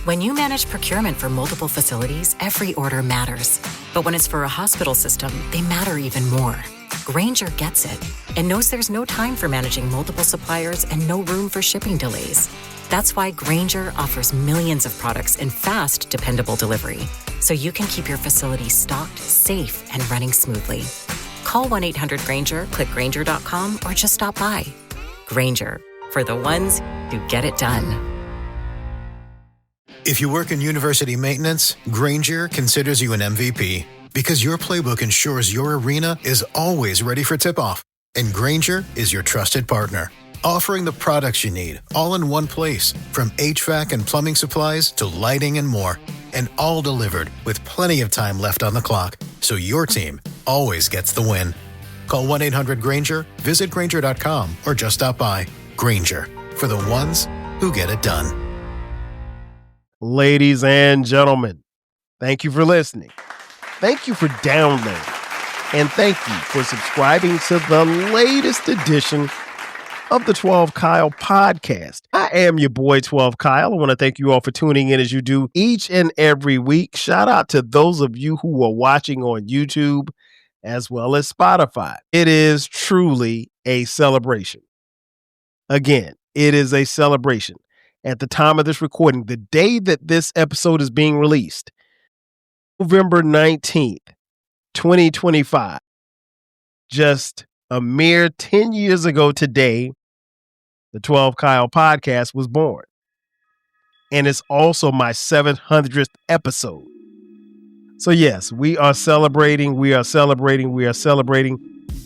When you manage procurement for multiple facilities, every order matters. But when it's for a hospital system, they matter even more. Grainger gets it and knows there's no time for managing multiple suppliers and no room for shipping delays. That's why Grainger offers millions of products in fast, dependable delivery, so you can keep your facility stocked, safe, and running smoothly. Call 1-800-GRAINGER, click Grainger.com, or just stop by. Grainger, for the ones who get it done. If you work in university maintenance, Grainger considers you an MVP because your playbook ensures your arena is always ready for tip-off. And Grainger is your trusted partner, offering the products you need all in one place, from HVAC and plumbing supplies to lighting and more, and all delivered with plenty of time left on the clock, so your team always gets the win. Call 1-800-GRAINGER, visit Grainger.com, or just stop by. Grainger, for the ones who get it done. Ladies and gentlemen, thank you for listening. Thank you for downloading. And thank you for subscribing to the latest edition of the 12 Kyle podcast. I am your boy, 12 Kyle. I want to thank you all for tuning in as you do each and every week. Shout out to those of you who are watching on YouTube as well as Spotify. It is truly a celebration. Again, it is a celebration. At the time of this recording, the day that this episode is being released, November 19th, 2025, just a mere 10 years ago today, the 12 Kyle podcast was born. And it's also my 700th episode. So yes, we are celebrating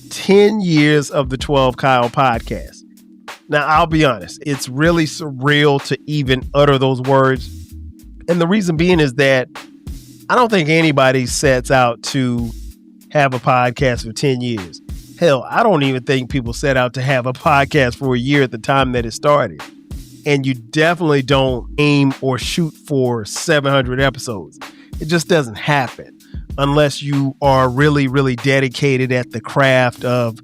10 years of the 12 Kyle podcast. Now, I'll be honest, it's really surreal to even utter those words. And the reason being is that I don't think anybody sets out to have a podcast for 10 years. Hell, I don't even think people set out to have a podcast for a year at the time that it started. And you definitely don't aim or shoot for 700 episodes. It just doesn't happen unless you are really, really dedicated at the craft of,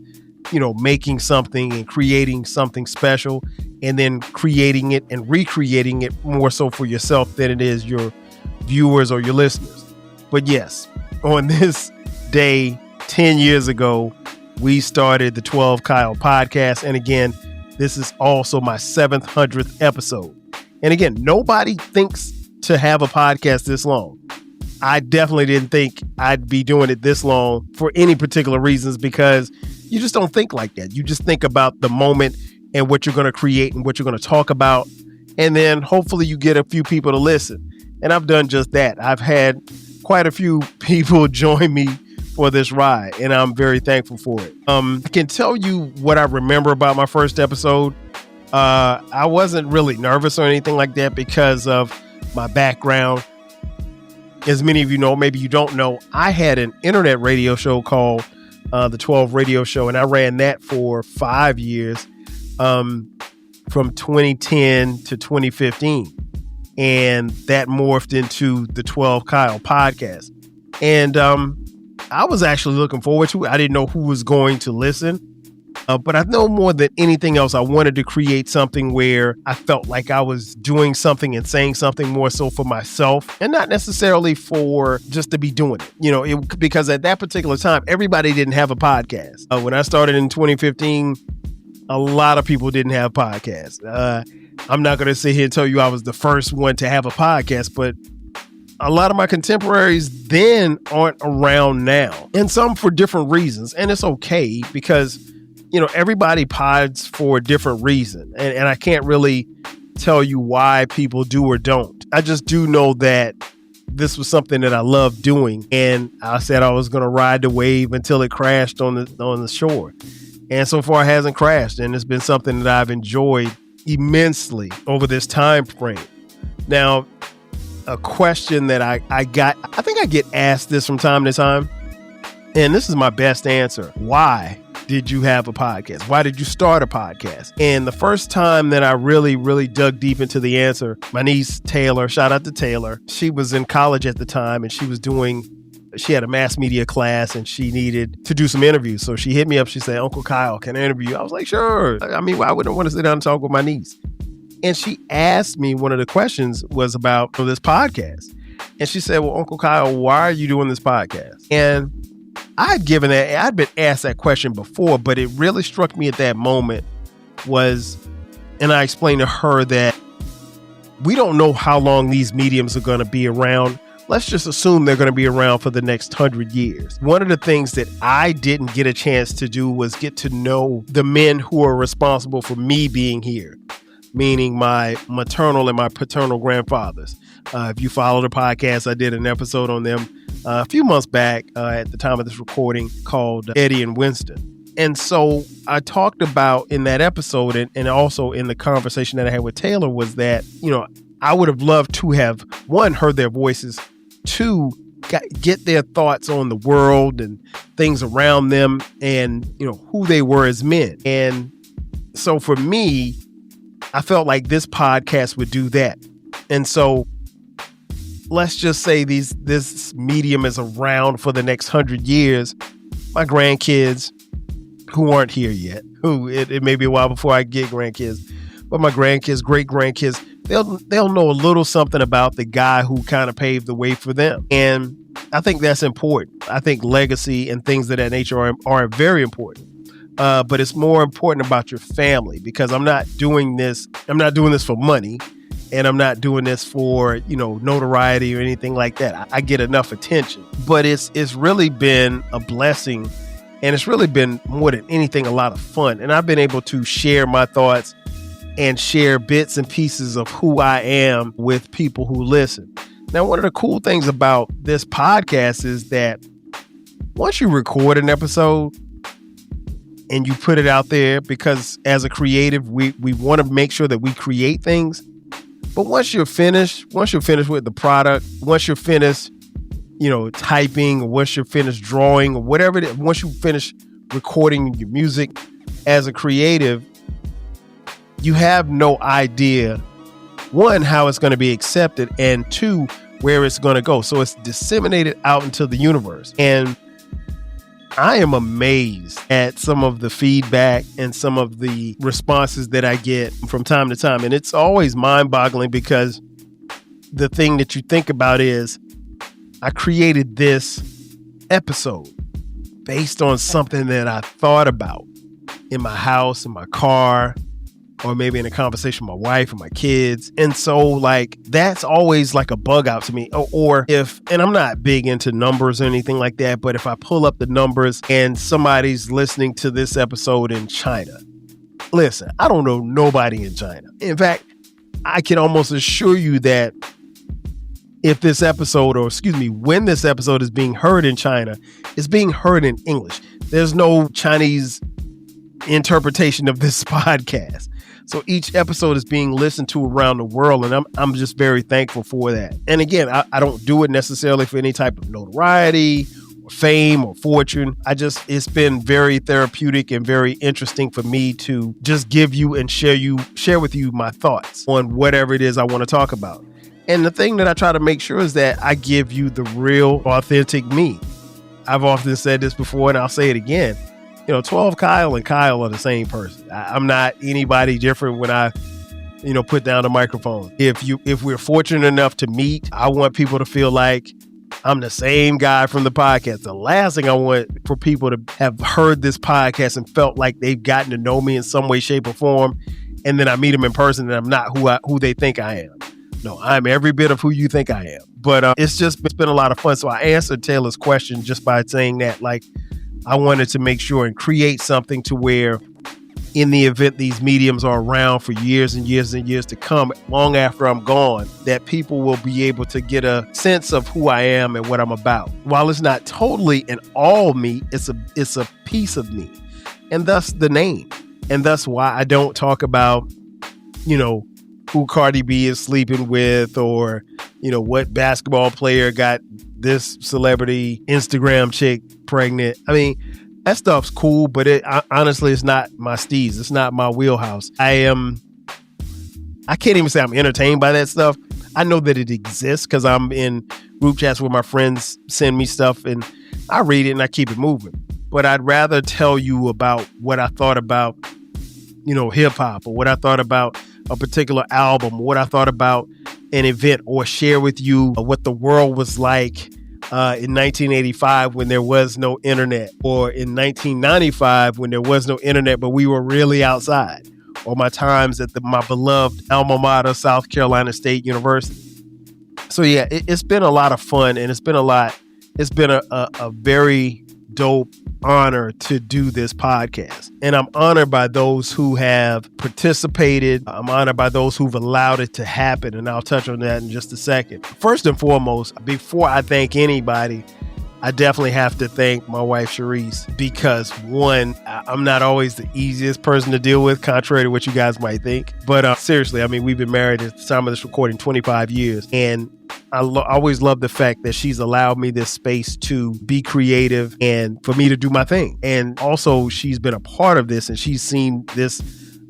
making something and creating something special, and then creating it and recreating it more so for yourself than it is your viewers or your listeners. But yes, on this day, 10 years ago, we started the 12 Kyle podcast. And again, this is also my 700th episode. And again, nobody thinks to have a podcast this long. I definitely didn't think I'd be doing it this long for any particular reasons, because you just don't think like that. You just think about the moment and what you're going to create and what you're going to talk about. And then hopefully you get a few people to listen. And I've done just that. I've had quite a few people join me for this ride, and I'm very thankful for it. I can tell you what I remember about my first episode. I wasn't really nervous or anything like that because of my background. As many of you know, maybe you don't know, I had an internet radio show called the 12 Radio Show, and I ran that for 5 years, from 2010 to 2015. And that morphed into the 12 Kyle podcast. And I was actually looking forward to it. I didn't know who was going to listen. But I know more than anything else, I wanted to create something where I felt like I was doing something and saying something more so for myself, and not necessarily for just to be doing it, because at that particular time, everybody didn't have a podcast. When I started in 2015, a lot of people didn't have podcasts. I'm not going to sit here and tell you I was the first one to have a podcast, but a lot of my contemporaries then aren't around now, and some for different reasons. And it's okay, because everybody pods for a different reason. And I can't really tell you why people do or don't. I just do know that this was something that I loved doing. And I said I was going to ride the wave until it crashed on the shore. And so far it hasn't crashed. And it's been something that I've enjoyed immensely over this time frame. Now, a question that I think I get asked this from time to time. And this is my best answer. Why did you have a podcast? Why did you start a podcast? And the first time that I really, really dug deep into the answer, my niece, Taylor, shout out to Taylor. She was in college at the time, and she had a mass media class, and she needed to do some interviews. So she hit me up. She said, "Uncle Kyle, can I interview you?" I was like, "Sure." I mean, why wouldn't I want to sit down and talk with my niece? And she asked me, one of the questions was about this podcast. And she said, well, Uncle Kyle, why are you doing this podcast? And I'd been asked that question before, but it really struck me at that moment and I explained to her that we don't know how long these mediums are going to be around. Let's just assume they're going to be around for the next 100 years. One of the things that I didn't get a chance to do was get to know the men who are responsible for me being here, meaning my maternal and my paternal grandfathers. If you follow the podcast, I did an episode on them a few months back at the time of this recording called Eddie and Winston. And so I talked about in that episode and also in the conversation that I had with Taylor was that, I would have loved to have, one, heard their voices, two, get their thoughts on the world and things around them and, who they were as men. And so for me, I felt like this podcast would do that. And so let's just say this medium is around for the next 100 years. My grandkids, who aren't here yet, it may be a while before I get grandkids, but my grandkids, great grandkids, they'll know a little something about the guy who kind of paved the way for them. And I think that's important. I think legacy and things of that nature are very important. But it's more important about your family, because I'm not doing this for money, and I'm not doing this for, notoriety or anything like that. I get enough attention, but it's really been a blessing. And it's really been, more than anything, a lot of fun. And I've been able to share my thoughts and share bits and pieces of who I am with people who listen. Now, one of the cool things about this podcast is that once you record an episode and you put it out there, because as a creative, we want to make sure that we create things. But once you're finished with the product, once you're finished typing, or once you're finished drawing, or whatever it is, once you finish recording your music as a creative, you have no idea, one, how it's going to be accepted, and two, where it's going to go. So it's disseminated out into the universe. And I am amazed at some of the feedback and some of the responses that I get from time to time. And it's always mind-boggling, because the thing that you think about is, I created this episode based on something that I thought about in my house, in my car, or maybe in a conversation with my wife or my kids. And so that's always like a bug out to me. Or and I'm not big into numbers or anything like that, but if I pull up the numbers and somebody's listening to this episode in China, listen, I don't know nobody in China. In fact, I can almost assure you that if this episode, when this episode is being heard in China, it's being heard in English. There's no Chinese interpretation of this podcast. So each episode is being listened to around the world, and I'm just very thankful for that. And again, I don't do it necessarily for any type of notoriety or fame or fortune. It's been very therapeutic and very interesting for me to just give you and share with you my thoughts on whatever it is I want to talk about. And the thing that I try to make sure is that I give you the real, authentic me. I've often said this before, and I'll say it again. 12 Kyle and Kyle are the same person. I'm not anybody different when I, put down the microphone. If we're fortunate enough to meet, I want people to feel like I'm the same guy from the podcast. The last thing I want for people to have heard this podcast and felt like they've gotten to know me in some way, shape, or form, and then I meet them in person and I'm not who they think I am. No, I'm every bit of who you think I am. But it's been a lot of fun. So I answered Taylor's question just by saying that, I wanted to make sure and create something to where, in the event these mediums are around for years and years and years to come, long after I'm gone, that people will be able to get a sense of who I am and what I'm about. While it's not totally and all me, it's a piece of me, and thus the name, and thus why I don't talk about, who Cardi B is sleeping with, or, what basketball player got this celebrity Instagram chick pregnant. I mean, that stuff's cool, but honestly, it's not my steez. It's not my wheelhouse. I can't even say I'm entertained by that stuff. I know that it exists because I'm in group chats where my friends send me stuff and I read it and I keep it moving. But I'd rather tell you about what I thought about, hip hop, or what I thought about a particular album, what I thought about an event, or share with you what the world was like in 1985 when there was no internet, or in 1995 when there was no internet, but we were really outside, or my times at my beloved alma mater, South Carolina State University. So yeah, it's been a lot of fun, and it's been a very dope honor to do this podcast. And I'm honored by those who have participated. I'm honored by those who've allowed it to happen. And I'll touch on that in just a second. First and foremost, before I thank anybody, I definitely have to thank my wife, Sharice, because one, I'm not always the easiest person to deal with, contrary to what you guys might think. But seriously, I mean, we've been married at the time of this recording 25 years. And I always love the fact that she's allowed me this space to be creative and for me to do my thing. And also, she's been a part of this, and she's seen this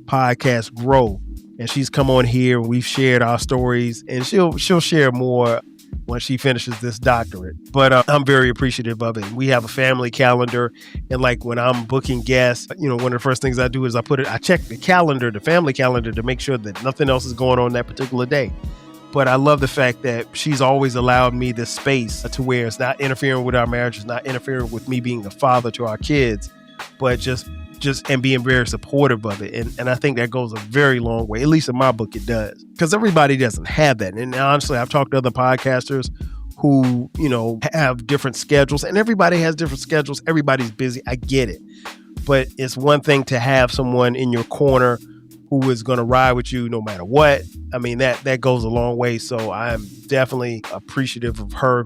podcast grow. And she's come on here and we've shared our stories, and she'll share more when she finishes this doctorate. But I'm very appreciative of it. We have a family calendar, and like when I'm booking guests, one of the first things I do is I check the family calendar, to make sure that nothing else is going on that particular day. But I love the fact that she's always allowed me this space to where it's not interfering with our marriage, it's not interfering with me being a father to our kids, but just and being very supportive of it. And I think that goes a very long way. At least in my book, it does. Because everybody doesn't have that. And honestly, I've talked to other podcasters who, have different schedules, and everybody has different schedules. Everybody's busy. I get it. But it's one thing to have someone in your corner who is going to ride with you no matter what. I mean, that goes a long way. So I'm definitely appreciative of her.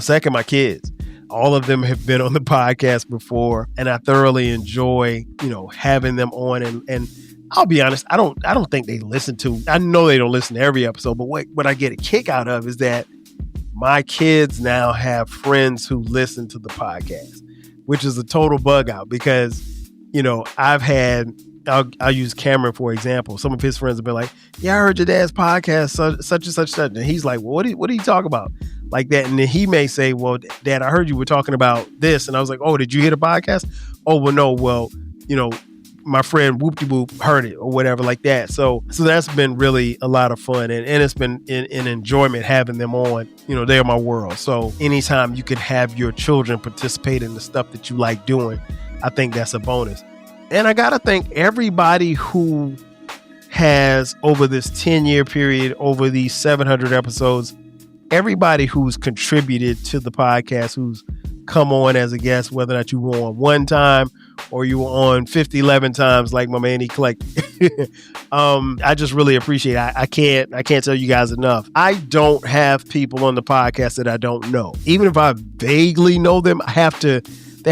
Second, my kids. All of them have been on the podcast before, and I thoroughly enjoy, having them on. And I'll be honest, I don't think they listen to, I know they don't listen to every episode, but what I get a kick out of is that my kids now have friends who listen to the podcast, which is a total bug out because, I'll use Cameron for example. Some of his friends have been like, yeah, I heard your dad's podcast, such and such. And he's like, well, what do you talk about? Like that. And then he may say, well, Dad, I heard you were talking about this. And I was like, oh, did you hear the podcast? Oh, well, no. Well, my friend Whoop-de-Whoop heard it or whatever like that. So that's been really a lot of fun. And it's been an enjoyment having them on. They're my world. So anytime you can have your children participate in the stuff that you like doing, I think that's a bonus. And I got to thank everybody who has, over this 10-year period, over these 700 episodes, everybody who's contributed to the podcast, who's come on as a guest, whether or not you were on one time or you were on 11 times like my man, he collected. I just really appreciate it. I can't tell you guys enough. I don't have people on the podcast that I don't know. Even if I vaguely know them, there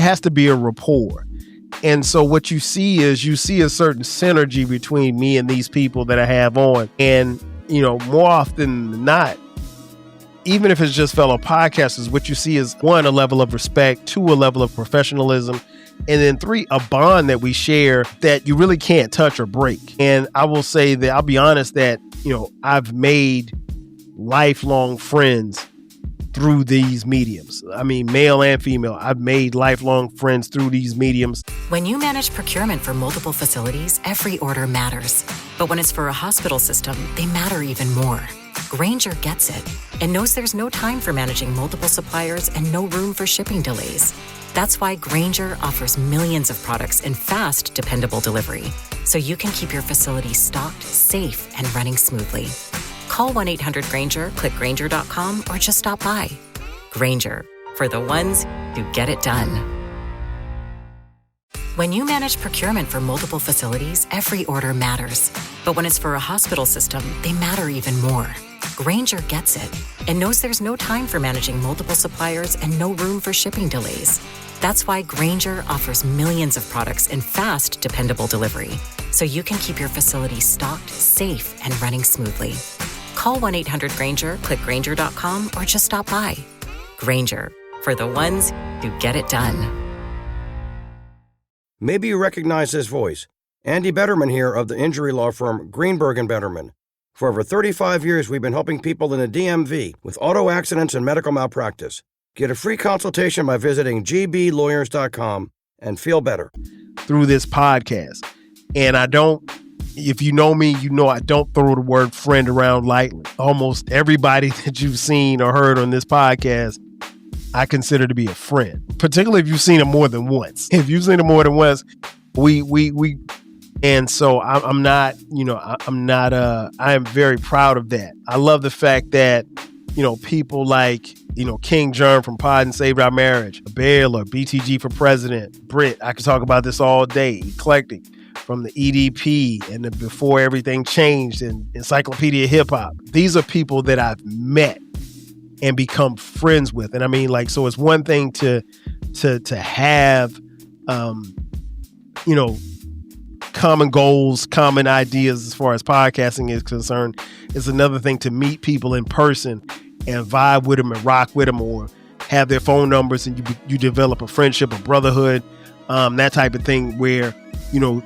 has to be a rapport. And so what you see is a certain synergy between me and these people that I have on. And, more often than not, even if it's just fellow podcasters, what you see is one, a level of respect, two, a level of professionalism, and then three, a bond that we share that you really can't touch or break. And I will say that I'll be honest that, I've made lifelong friends through these mediums. I mean, male and female. I've made lifelong friends through these mediums. When you manage procurement for multiple facilities, every order matters. But when it's for a hospital system, they matter even more. Grainger gets it and knows there's no time for managing multiple suppliers and no room for shipping delays. That's why Grainger offers millions of products in fast, dependable delivery, so you can keep your facility stocked, safe, and running smoothly. Call 1-800-GRAINGER, click Grainger.com, or just stop by. Grainger, for the ones who get it done. When you manage procurement for multiple facilities, every order matters. But when it's for a hospital system, they matter even more. Grainger gets it and knows there's no time for managing multiple suppliers and no room for shipping delays. That's why Grainger offers millions of products in fast, dependable delivery, so you can keep your facility stocked, safe, and running smoothly. Call 1-800-GRAINGER, click Grainger.com, or just stop by. Grainger, for the ones who get it done. Maybe you recognize this voice. Andy Betterman here of the injury law firm Greenberg & Betterman. For over 35 years, we've been helping people in the DMV with auto accidents and medical malpractice. Get a free consultation by visiting gblawyers.com and feel better. Through this podcast. And I don't If you know me, you know I don't throw the word friend around lightly. Almost everybody that you've seen or heard on this podcast, I consider to be a friend, particularly if you've seen them more than once. If you've seen them more than once, and so I am very proud of that. I love the fact that, people like, King John from Pod and Saved Our Marriage, Baylor, BTG for President, Britt, I could talk about this all day, Eclectic from the EDP and the Before Everything Changed and Encyclopedia Hip Hop. These are people that I've met and become friends with. And I mean, so it's one thing to have, common goals, common ideas as far as podcasting is concerned. It's another thing to meet people in person and vibe with them and rock with them, or have their phone numbers and you develop a friendship, a brotherhood, that type of thing where,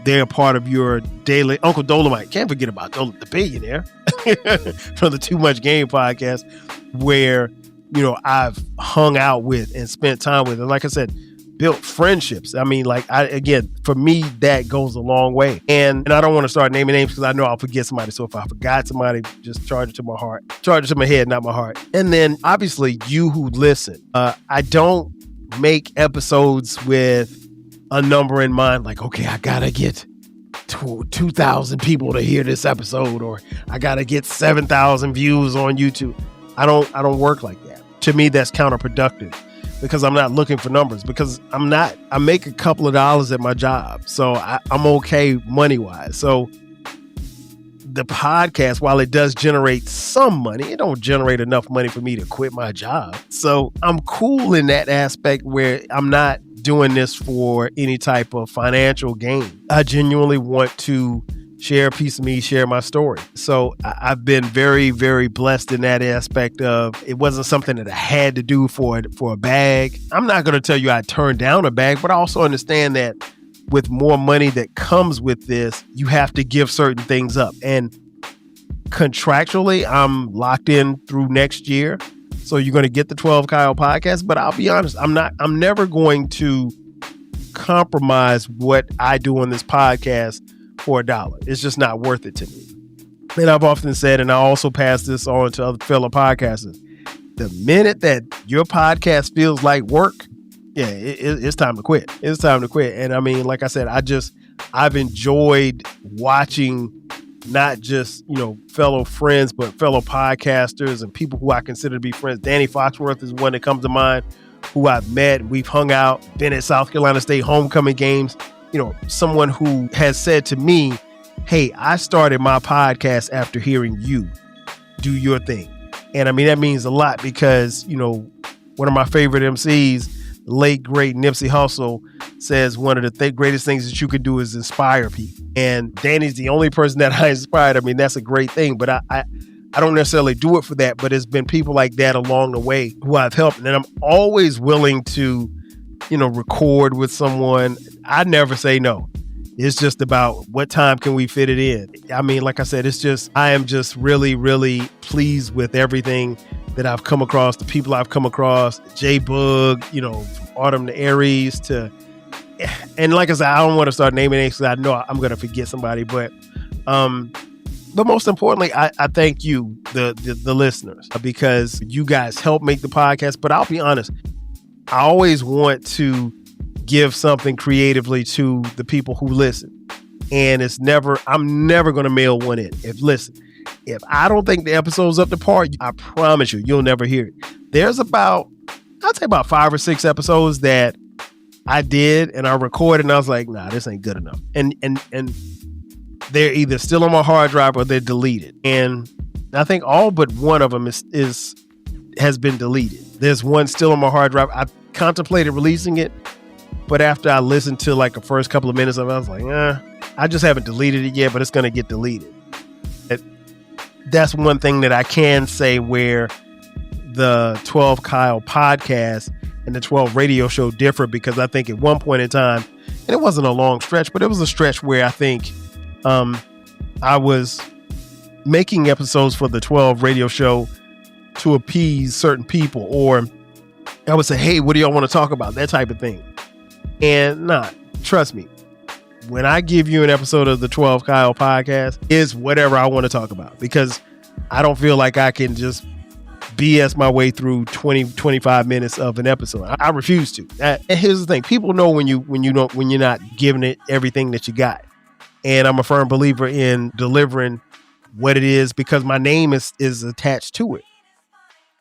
they're a part of your daily. Uncle Dolomite, can't forget about the billionaire from the Too Much Game podcast, where, I've hung out with and spent time with. And like I said, built friendships. I mean, for me, that goes a long way. And I don't want to start naming names because I know I'll forget somebody. So if I forgot somebody, just charge it to my heart. Charge it to my head, not my heart. And then obviously you who listen. I don't make episodes with a number in mind, like, okay, I gotta get 2,000 people to hear this episode, or I gotta get 7,000 views on YouTube. I don't work like that. To me, that's counterproductive. Because I'm not looking for numbers, because I make a couple of dollars at my job. So I'm okay money-wise. So the podcast, while it does generate some money, it don't generate enough money for me to quit my job. So I'm cool in that aspect where I'm not doing this for any type of financial gain. I genuinely want to share a piece of me, share my story. So I've been very, very blessed in that aspect of it wasn't something that I had to do for a bag. I'm not going to tell you I turned down a bag, but I also understand that with more money that comes with this, you have to give certain things up. And contractually, I'm locked in through next year. So you're going to get the 12 Kyle podcast, but I'll be honest, I'm never going to compromise what I do on this podcast for $1. It's just not worth it to me. And I've often said, and I also pass this on to other fellow podcasters, the minute that your podcast feels like work, it's time to quit. It's time to quit. And I mean, like I said, I've enjoyed watching not just, fellow friends, but fellow podcasters and people who I consider to be friends. Danny Foxworth is one that comes to mind, who I've met. We've hung out, been at South Carolina State homecoming games. Someone who has said to me, hey, I started my podcast after hearing you do your thing. And I mean, that means a lot because, one of my favorite MCs, late, great Nipsey Hussle, says one of the greatest things that you can do is inspire people. And Danny's the only person that I inspired. I mean, that's a great thing, but I don't necessarily do it for that, but it's been people like that along the way who I've helped. And I'm always willing to, record with someone. I never say no. It's just about what time can we fit it in. I mean, like I said, I am just really, really pleased with everything that I've come across, the people I've come across, J Bug, from Autumn to Aries and like I said, I don't want to start naming names because I know I'm going to forget somebody, but most importantly, I thank you, the listeners, because you guys help make the podcast. But I'll be honest, I always want to give something creatively to the people who listen. And I'm never going to mail one in. If I don't think the episode's up to par, I promise you'll never hear it. There's I'd say about 5 or 6 episodes that I did and I recorded and I was like, nah, this ain't good enough. And they're either still on my hard drive or they're deleted. And I think all but one of them has been deleted. There's one still on my hard drive. I contemplated releasing it, but after I listened to the first couple of minutes of it, I was like, I just haven't deleted it yet, but it's going to get deleted. That's one thing that I can say where the 12 Kyle podcast and the 12 radio show differ, because I think at one point in time, and it wasn't a long stretch, but it was a stretch where I think I was making episodes for the 12 radio show to appease certain people, or I would say, hey, what do y'all want to talk about? That type of thing. And trust me, when I give you an episode of the 12 Kyle podcast, is whatever I want to talk about, because I don't feel like I can just BS my way through 25 minutes of an episode. I refuse to. And here's the thing. People know when you're not giving it everything that you got. And I'm a firm believer in delivering what it is, because my name is attached to it.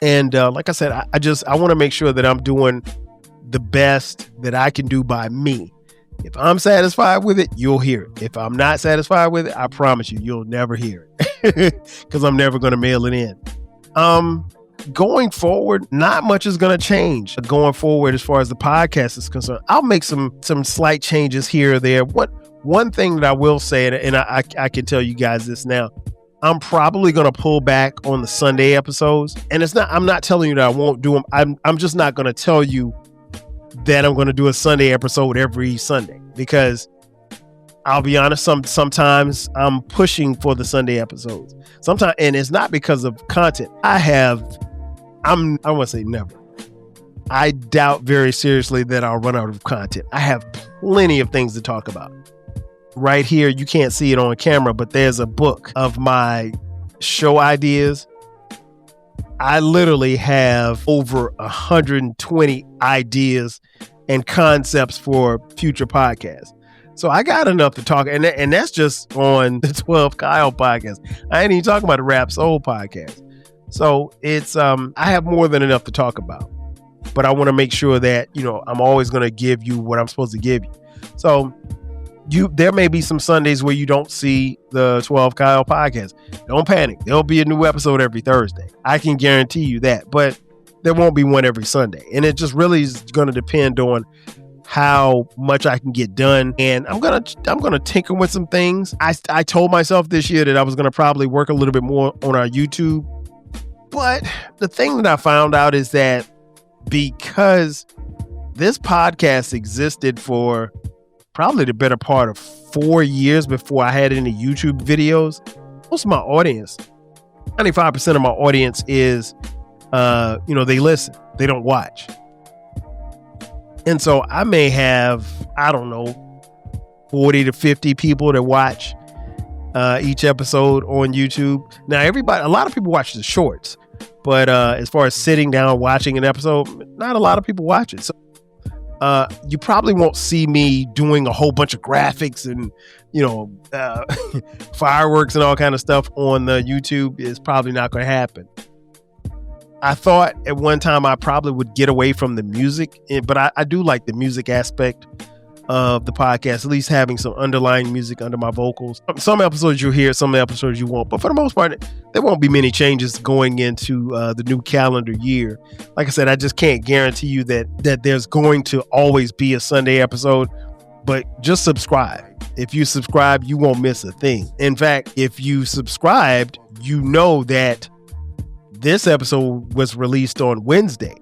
And like I said, I want to make sure that I'm doing the best that I can do by me. If I'm satisfied with it, you'll hear it. If I'm not satisfied with it, I promise you'll never hear it, because I'm never going to mail it in. Going forward, not much is going to change going forward as far as the podcast is concerned. I'll make some slight changes here or there. One thing that I will say, and I can tell you guys this now, I'm probably going to pull back on the Sunday episodes. And I'm not telling you that I won't do them. I'm just not going to tell you that I'm going to do a Sunday episode every Sunday, because I'll be honest, sometimes I'm pushing for the Sunday episodes. Sometimes, and it's not because of content. I want to say never. I doubt very seriously that I'll run out of content. I have plenty of things to talk about. Right here, you can't see it on camera, but there's a book of my show ideas. I literally have over 120 ideas and concepts for future podcasts. So I got enough to talk, and that's just on the 12 Kyle podcast. I ain't even talking about the Rap Soul podcast. So it's I have more than enough to talk about, but I want to make sure that, I'm always going to give you what I'm supposed to give you. So there may be some Sundays where you don't see the 12 Kyle podcast. Don't panic. There'll be a new episode every Thursday. I can guarantee you that, but there won't be one every Sunday. And it just really is going to depend on how much I can get done. And I'm gonna tinker with some things. I told myself this year that I was gonna probably work a little bit more on our YouTube. But the thing that I found out is that because this podcast existed for probably the better part of 4 years before I had any YouTube videos, most of my audience, 95% of my audience is, they listen, they don't watch. And so I may have, 40 to 50 people that watch each episode on YouTube. Now, a lot of people watch the shorts, but as far as sitting down watching an episode, not a lot of people watch it. So you probably won't see me doing a whole bunch of graphics and, fireworks and all kind of stuff on the YouTube. It's probably not going to happen. I thought at one time I probably would get away from the music, but I do like the music aspect of the podcast, at least having some underlying music under my vocals. Some episodes you'll hear, some episodes you won't, but for the most part, there won't be many changes going into the new calendar year. Like I said, I just can't guarantee you that there's going to always be a Sunday episode, but just subscribe. If you subscribe, you won't miss a thing. In fact, if you subscribed, you know that this episode was released on Wednesday.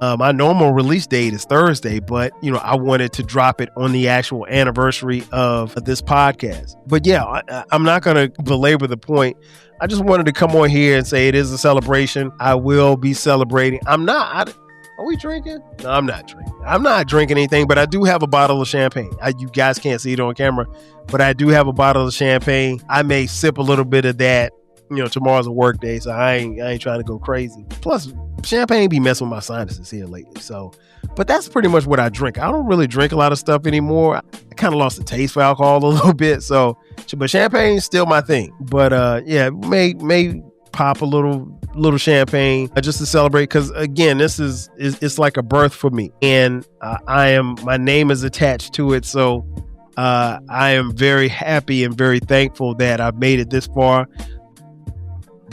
My normal release date is Thursday, but I wanted to drop it on the actual anniversary of this podcast. But yeah, I'm not going to belabor the point. I just wanted to come on here and say it is a celebration. I will be celebrating. Are we drinking? No, I'm not drinking. I'm not drinking anything, but I do have a bottle of champagne. You guys can't see it on camera, but I do have a bottle of champagne. I may sip a little bit of that. Tomorrow's a work day, so I ain't trying to go crazy. Plus, champagne be messing with my sinuses here lately. So, but that's pretty much what I drink. I don't really drink a lot of stuff anymore. I kind of lost the taste for alcohol a little bit. So, but champagne's still my thing. But yeah, may pop a little champagne just to celebrate, because again, it's like a birth for me, and my name is attached to it. So, I am very happy and very thankful that I've made it this far.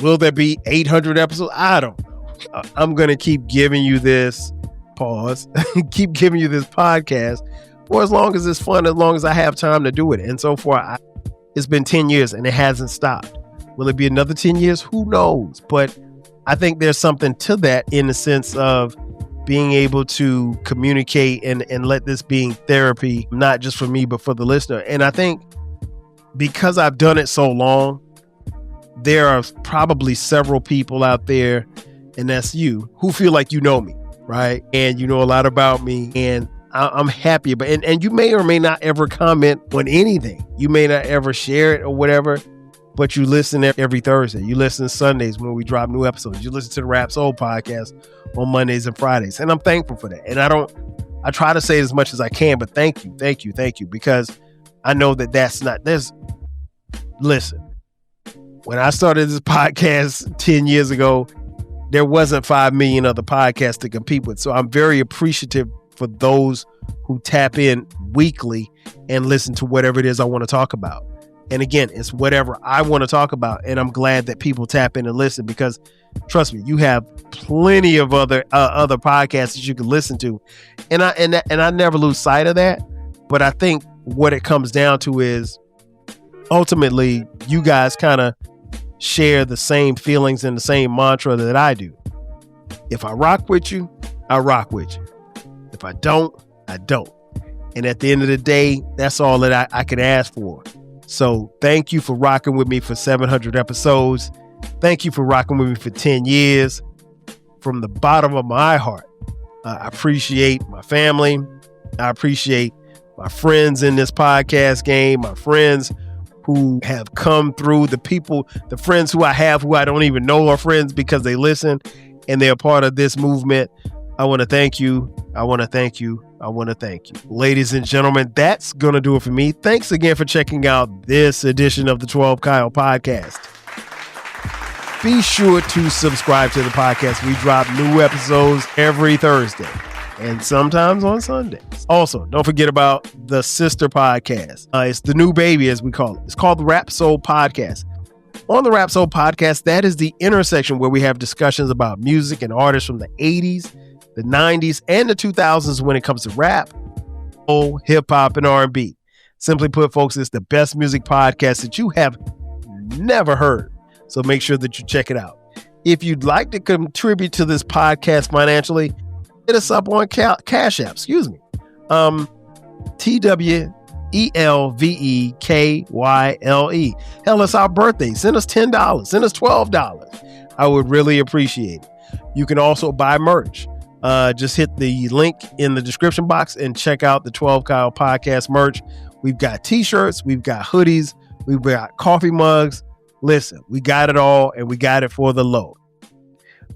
Will there be 800 episodes? I don't know. I'm going to keep giving you this keep giving you this podcast for as long as it's fun, as long as I have time to do it. And so far, it's been 10 years and it hasn't stopped. Will it be another 10 years? Who knows? But I think there's something to that in the sense of being able to communicate and let this being therapy, not just for me, but for the listener. And I think because I've done it so long, there are probably several people out there, and that's you, who feel like you know me, right? And you know a lot about me. And I'm happy. And you may or may not ever comment on anything. You may not ever share it or whatever, but you listen every Thursday. You listen Sundays when we drop new episodes. You listen to the Rap Soul podcast on Mondays and Fridays. And I'm thankful for that. And I try to say it as much as I can, but thank you. Because I know listen, when I started this podcast 10 years ago, there wasn't 5 million other podcasts to compete with. So I'm very appreciative for those who tap in weekly and listen to whatever it is I want to talk about. And again, it's whatever I want to talk about. And I'm glad that people tap in and listen, because trust me, you have plenty of other podcasts that you can listen to. And I never lose sight of that. But I think what it comes down to is ultimately you guys kind of share the same feelings and the same mantra that I do. If I rock with you, I rock with you. If I don't, I don't. And at the end of the day, that's all that I can ask for. So thank you for rocking with me for 700 episodes. Thank you for rocking with me for 10 years. From the bottom of my heart, I appreciate my family. I appreciate my friends in this podcast game, my friends who have come through, the friends who I have who I don't even know are friends because they listen and they're part of this movement. I want to thank you. I want to thank you. I want to thank you. Ladies and gentlemen, that's going to do it for me. Thanks again for checking out this edition of the 12 Kyle podcast. Be sure to subscribe to the podcast. We drop new episodes every Thursday and sometimes on Sundays. Also, don't forget about the sister podcast. It's the new baby, as we call it. It's called the Rap Soul Podcast. On the Rap Soul Podcast, that is the intersection where we have discussions about music and artists from the 80s, the 90s, and the 2000s when it comes to rap, soul, hip-hop, and R&B. Simply put, folks, it's the best music podcast that you have never heard. So make sure that you check it out. If you'd like to contribute to this podcast financially, hit us up on Cash App, TWELVEKYLE. Hell, it's our birthday. Send us $10. Send us $12. I would really appreciate it. You can also buy merch. Just hit the link in the description box and check out the 12 Kyle podcast merch. We've got t-shirts, we've got hoodies, we've got coffee mugs. Listen, we got it all and we got it for the low.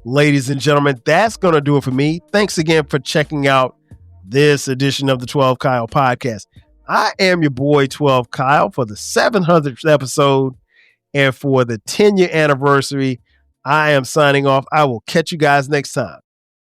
Ladies and gentlemen, that's going to do it for me. Thanks again for checking out this edition of the 12 Kyle podcast. I am your boy 12 Kyle for the 700th episode, and for the 10-year anniversary, I am signing off. I will catch you guys next time.